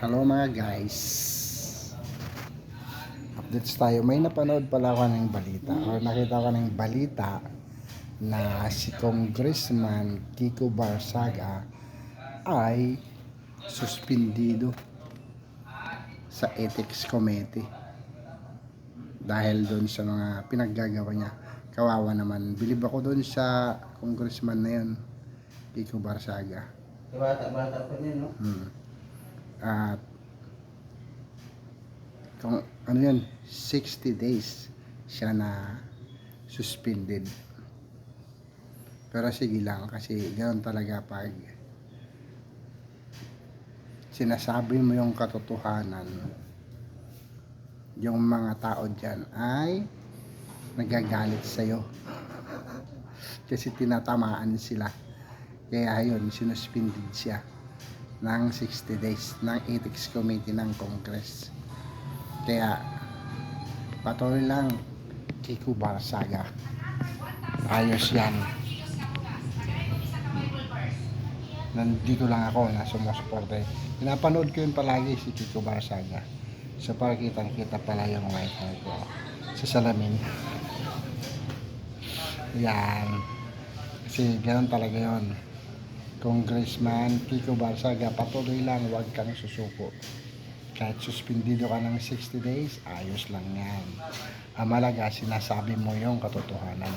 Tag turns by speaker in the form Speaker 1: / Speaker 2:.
Speaker 1: Hello mga guys. Updates tayo. May napanood pala ako ng balita or nakita ko ng balita na si Congressman Kiko Barsaga ay suspindido sa Ethics Committee dahil doon sa mga pinaggagawa niya. Kawawa naman. Bilib ako doon sa congressman na yun, Kiko Barsaga.
Speaker 2: Bata-bata pa niya, no?
Speaker 1: At kung ano yan, 60 days siya na suspended. Pero sige lang, kasi ganoon talaga pag sinasabi mo yung katotohanan, yung mga tao dyan ay nagagalit sa'yo kasi tinatamaan sila. Kaya yun, sinuspended siya ng 60 days ng Ethics Committee ng Congress. Kaya patuloy lang, Kiko Barsaga, ayos yan. Nandito lang ako na sumusuporta. Pinapanood ko yun palagi si Kiko Barsaga. So para kitang-kita pala yung wifi ko sa salamin. Yan. Kasi ganun talaga yun. Congressman Kiko Barsaga, patuloy lang, huwag kang susuko. Kahit suspendido ka ng 60 days, ayos lang yan. Ang malaga, sinasabi mo yung katotohanan.